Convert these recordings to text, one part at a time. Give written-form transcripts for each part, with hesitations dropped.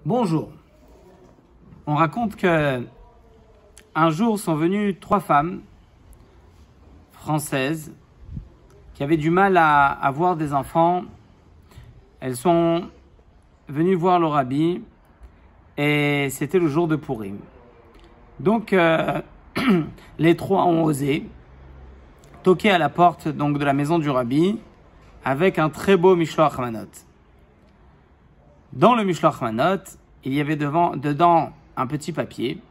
Bonjour. On raconte que un jour sont venues 3 femmes françaises qui avaient du mal à avoir des enfants. Elles sont venues voir le rabbi et c'était le jour de Purim. Donc les 3 ont osé toquer à la porte donc de la maison du rabbi avec un très beau Mishloach Manot. Dans le Mishloach Manot, il y avait dedans un petit papier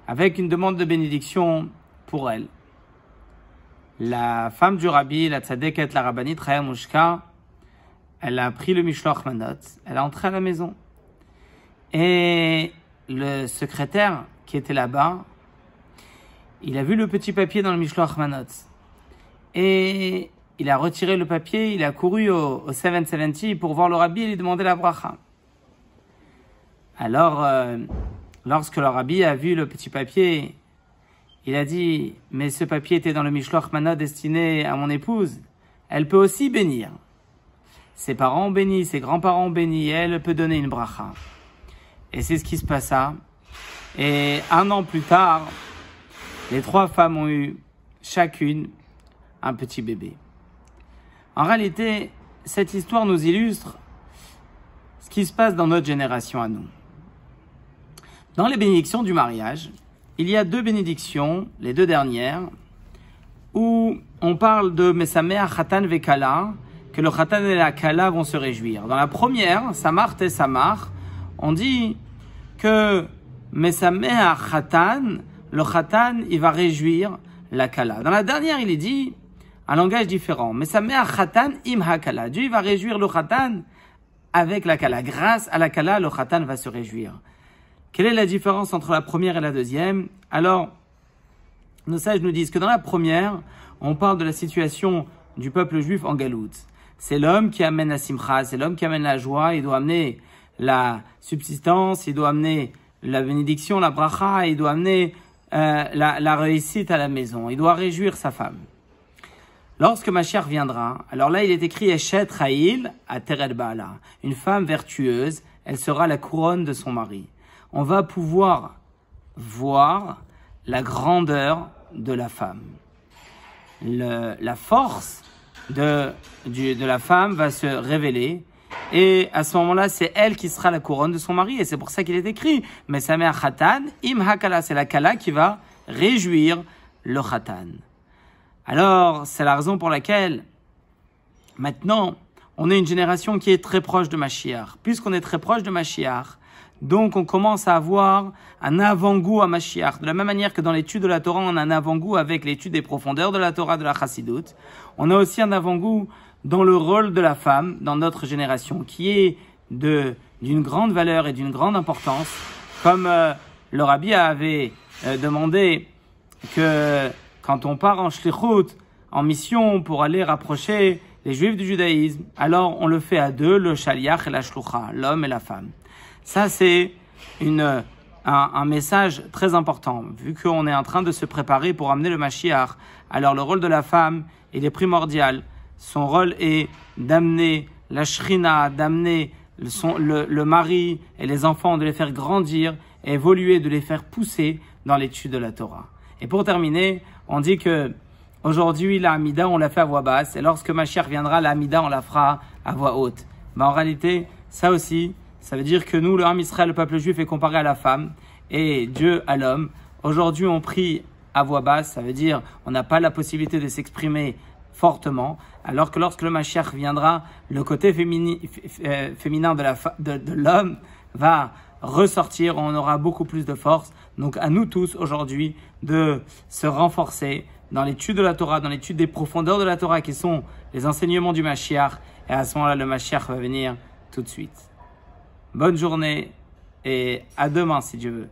avec une demande de bénédiction pour elle. La femme du rabbi, la tzadeket, la rabbanit, Chaya Mushka, elle a pris le Mishloach Manot, elle est entrée à la maison. Et le secrétaire qui était là-bas, il a vu le petit papier dans le Mishloach Manot. Et il a retiré le papier, il a couru au 770 pour voir le rabbi et lui demander la bracha. Alors, lorsque le rabbi a vu le petit papier, il a dit « Mais ce papier était dans le Mishloach Manot destiné à mon épouse. Elle peut aussi bénir. Ses parents ont béni, ses grands-parents ont béni, et elle peut donner une bracha. » Et c'est ce qui se passa. Et 1 an plus tard, les 3 femmes ont eu chacune un petit bébé. En réalité, cette histoire nous illustre ce qui se passe dans notre génération à nous. Dans les bénédictions du mariage, il y a 2 bénédictions, les 2 dernières, où on parle de Mesameh Chatan Vekala, que le Chatan et la Kala vont se réjouir. Dans la première, Samar Te Samar, on dit que Mesameh Chatan, le Chatan, il va réjouir la Kala. Dans la dernière, il est dit un langage différent. Mesameh Chatan im hakala. Dieu il va réjouir le Chatan avec la Kala. Grâce à la Kala, le Chatan va se réjouir. Quelle est la différence entre la première et la deuxième? Alors, nos sages nous disent que dans la première, on parle de la situation du peuple juif en Galout. C'est l'homme qui amène la simcha, c'est l'homme qui amène la joie, il doit amener la subsistance, il doit amener la bénédiction, la bracha, il doit amener la réussite à la maison, il doit réjouir sa femme. Lorsque Mashiach viendra, alors là il est écrit Eshet Chayil Ateret Baala, une femme vertueuse, elle sera la couronne de son mari. On va pouvoir voir la grandeur de la femme. La force de la femme va se révéler et à ce moment-là, c'est elle qui sera la couronne de son mari et c'est pour ça qu'il est écrit mais sa mère Chatan im hakala, c'est la kala qui va réjouir le Chatan. Alors, c'est la raison pour laquelle maintenant, on est une génération qui est très proche de Mashiach. Puisqu'on est très proche de Mashiach, donc on commence à avoir un avant-goût à Mashiach. De la même manière que dans l'étude de la Torah, on a un avant-goût avec l'étude des profondeurs de la Torah, de la Chassidut. On a aussi un avant-goût dans le rôle de la femme dans notre génération, qui est d'une grande valeur et d'une grande importance. Comme le rabbi avait demandé que quand on part en shlichut, en mission pour aller rapprocher les juifs du judaïsme, alors on le fait à 2, le shaliach et la shlucha, l'homme et la femme. Ça, c'est un message très important. Vu qu'on est en train de se préparer pour amener le Mashiach, alors le rôle de la femme, il est primordial. Son rôle est d'amener la shrina, d'amener le mari et les enfants, de les faire grandir, et évoluer, de les faire pousser dans l'étude de la Torah. Et pour terminer, on dit que aujourd'hui, la Hamida, on l'a fait à voix basse, et lorsque Mashiach viendra, la Hamida, on la fera à voix haute. Mais en réalité, ça aussi, ça veut dire que nous, le Ham Israël, le peuple juif, est comparé à la femme et Dieu à l'homme. Aujourd'hui, on prie à voix basse, ça veut dire on n'a pas la possibilité de s'exprimer fortement, alors que lorsque le Mashiach viendra, le côté féminin de l'homme va ressortir, on aura beaucoup plus de force. Donc à nous tous aujourd'hui de se renforcer dans l'étude de la Torah, dans l'étude des profondeurs de la Torah qui sont les enseignements du Mashiach. Et à ce moment-là, le Mashiach va venir tout de suite. Bonne journée et à demain si Dieu veut.